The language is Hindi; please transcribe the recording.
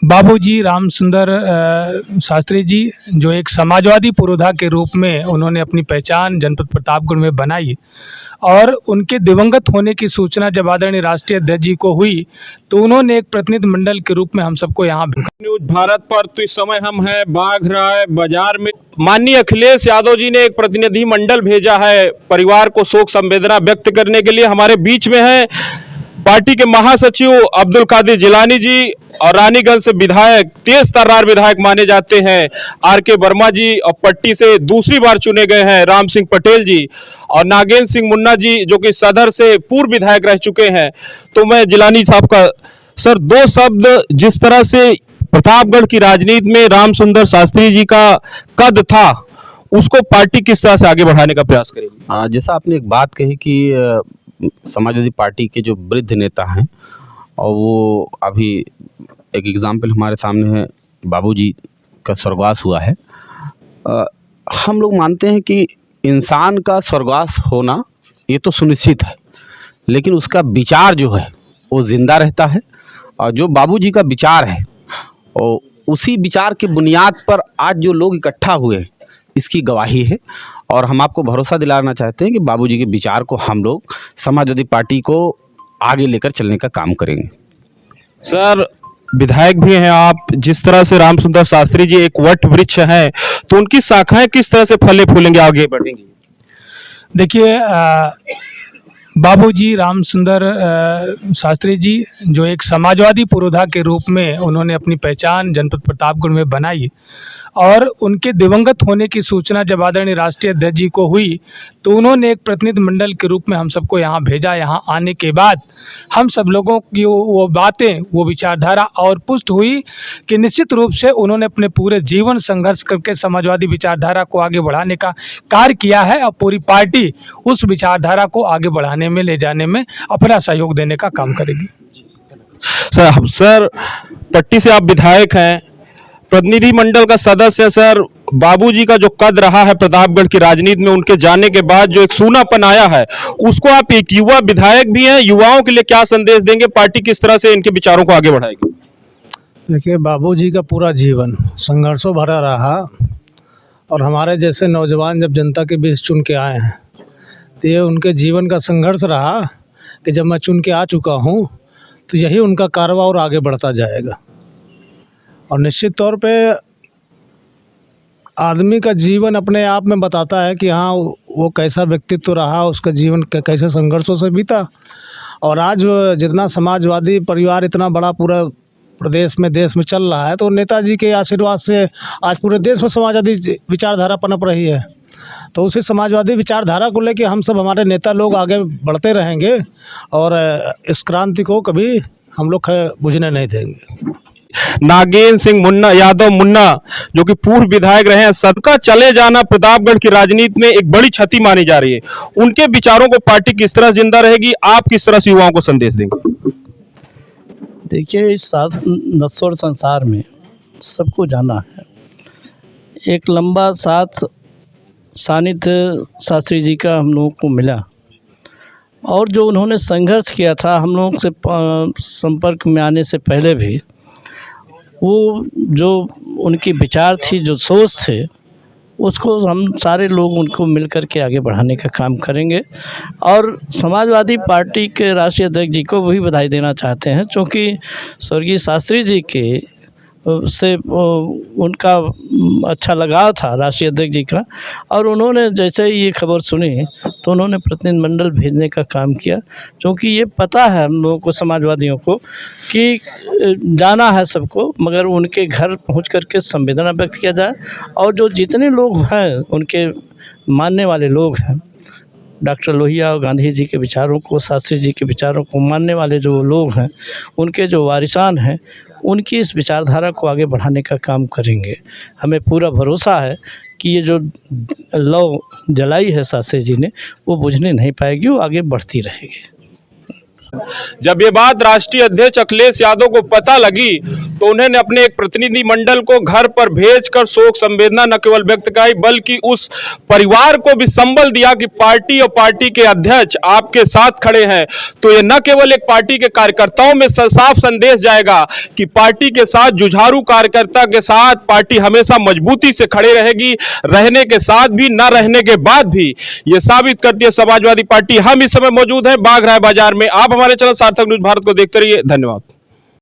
बाबूजी रामसुंदर शास्त्री जी, जो एक समाजवादी पुरोधा के रूप में उन्होंने अपनी पहचान जनपद प्रतापगढ़ में बनाई, और उनके दिवंगत होने की सूचना जब आदरणीय राष्ट्रीय अध्यक्ष जी को हुई तो उन्होंने एक प्रतिनिधि मंडल के रूप में हम सबको यहाँ न्यूज भारत पर तो इस समय हम हैं बाघराय बाजार में। माननीय अखिलेश यादव जी ने एक प्रतिनिधि मंडल भेजा है परिवार को शोक संवेदना व्यक्त करने के लिए। हमारे बीच में है पार्टी के महासचिव अब्दुल कादिर जिलानी जी और रानीगंज से विधायक, तेज तर्रार विधायक माने जाते हैं आर.के. वर्मा जी, और पट्टी से दूसरी बार चुने गए हैं राम सिंह पटेल जी, और नागेंद्र सिंह मुन्ना जी जो कि सदर से पूर्व विधायक रह चुके हैं। तो मैं जिलानी साहब का सर दो शब्द, जिस तरह से प्रतापगढ़ की राजनीति में रामसुंदर शास्त्री जी का कद था, उसको पार्टी किस तरह से आगे बढ़ाने का प्रयास करेगी? जैसा आपने एक बात कही कि समाजवादी पार्टी के जो वृद्ध नेता हैं, और वो अभी एक एग्जाम्पल हमारे सामने है, बाबूजी का स्वर्गवास हुआ है। हम लोग मानते हैं कि इंसान का स्वर्गवास होना ये तो सुनिश्चित है, लेकिन उसका विचार जो है वो जिंदा रहता है। और जो बाबूजी का विचार है और उसी विचार के बुनियाद पर आज जो लोग इकट्ठा हुए इसकी गवाही है। और हम आपको भरोसा दिलाना चाहते हैं कि बाबूजी के विचार को हम लोग समाजवादी पार्टी को आगे लेकर चलने का काम करेंगे। सर विधायक भी हैं आप, जिस तरह से रामसुंदर शास्त्री जी एक वट वृक्ष हैं, तो उनकी शाखाएं किस तरह से फले फूलेंगे, आगे बढ़ेंगी? देखिए, बाबूजी रामसुंदर शास्त्री जी, जो एक समाजवादी पुरोधा के रूप में उन्होंने अपनी पहचान जनपद प्रतापगढ़ में बनाई, और उनके दिवंगत होने की सूचना जब आदरणीय राष्ट्रीय अध्यक्ष जी को हुई तो उन्होंने एक प्रतिनिधि मंडल के रूप में हम सबको यहाँ भेजा। यहाँ आने के बाद हम सब लोगों की वो बातें, वो विचारधारा और पुष्ट हुई कि निश्चित रूप से उन्होंने अपने पूरे जीवन संघर्ष करके समाजवादी विचारधारा को आगे बढ़ाने का कार्य किया है, और पूरी पार्टी उस विचारधारा को आगे बढ़ाने में, ले जाने में अपना सहयोग देने का काम करेगी। सर पट्टी से आप विधायक हैं, प्रतिनिधि मंडल का सदस्य है। सर बाबूजी का जो कद रहा है प्रतापगढ़ की राजनीति में, उनके जाने के बाद जो एक सूनापन आया है, उसको आप एक युवा विधायक भी हैं, युवाओं के लिए क्या संदेश देंगे? पार्टी किस तरह से इनके विचारों को आगे बढ़ाएगी? देखिए, बाबूजी का पूरा जीवन संघर्षों भरा रहा, और हमारे जैसे नौजवान जब जनता के बीच चुन के आए हैं तो ये उनके जीवन का संघर्ष रहा कि जब मैं चुन के आ चुका हूँ तो यही उनका कारवा और आगे बढ़ता जाएगा। और निश्चित तौर पे आदमी का जीवन अपने आप में बताता है कि हाँ, वो कैसा व्यक्तित्व रहा, उसका जीवन कैसे संघर्षों से बीता। और आज जितना समाजवादी परिवार इतना बड़ा पूरा प्रदेश में, देश में चल रहा है, तो नेताजी के आशीर्वाद से आज पूरे देश में समाजवादी विचारधारा पनप रही है। तो उसी समाजवादी विचारधारा को लेकर हम सब, हमारे नेता लोग आगे बढ़ते रहेंगे, और इस क्रांति को कभी हम लोग बुझने नहीं देंगे। नागेंद्र सिंह मुन्ना यादव मुन्ना, जो कि पूर्व विधायक रहे हैं, सबका चले जाना प्रतापगढ़ की राजनीति में एक बड़ी क्षति मानी जा रही है। उनके विचारों को पार्टी किस तरह जिंदा रहेगी, आप किस तरह से युवाओं को संदेश देंगे? देखिए, इस नश्वर संसार में सबको जाना है। एक लंबा साथ सानिध्य शास्त्री जी का हम लोगों को मिला, और जो उन्होंने संघर्ष किया था हम लोग से संपर्क में आने से पहले भी, वो जो उनकी विचार थी, जो सोच थे, उसको हम सारे लोग उनको मिल कर के आगे बढ़ाने का काम करेंगे। और समाजवादी पार्टी के राष्ट्रीय अध्यक्ष जी को भी बधाई देना चाहते हैं, क्योंकि स्वर्गीय शास्त्री जी के से उनका अच्छा लगाव था राष्ट्रीय अध्यक्ष जी का, और उन्होंने जैसे ही ये खबर सुनी तो उन्होंने प्रतिनिधि मंडल भेजने का काम किया, क्योंकि ये पता है हम लोगों को, समाजवादियों को, कि जाना है सबको, मगर उनके घर पहुंच करके संवेदना व्यक्त किया जाए। और जो जितने लोग हैं, उनके मानने वाले लोग हैं, डॉक्टर लोहिया और गांधी जी के विचारों को, शास्त्री जी के विचारों को मानने वाले जो लोग हैं, उनके जो वारिसान हैं, उनकी इस विचारधारा को आगे बढ़ाने का काम करेंगे। हमें पूरा भरोसा है कि ये जो लौ जलाई है शास्त्री जी ने, वो बुझने नहीं पाएगी, वो आगे बढ़ती रहेगी। जब ये बात राष्ट्रीय अध्यक्ष अखिलेश यादव को पता लगी तो उन्होंने अपने एक प्रतिनिधि मंडल को घर पर भेजकर शोक संवेदना न केवल व्यक्त की बल्कि उस परिवार को भी संबल दिया कि पार्टी और पार्टी के अध्यक्ष आपके साथ खड़े हैं। तो ये न केवल एक पार्टी के कार्यकर्ताओं में साफ संदेश जाएगा कि पार्टी के साथ जुझारू कार्यकर्ता के साथ पार्टी हमेशा मजबूती से खड़े रहेगी, रहने के साथ भी न रहने के बाद भी। ये साबित करती है समाजवादी पार्टी। हम इस समय मौजूद हैं बाघराय बाजार में। आप हमारे चैनल सार्थक न्यूज भारत को देखते रहिए। धन्यवाद।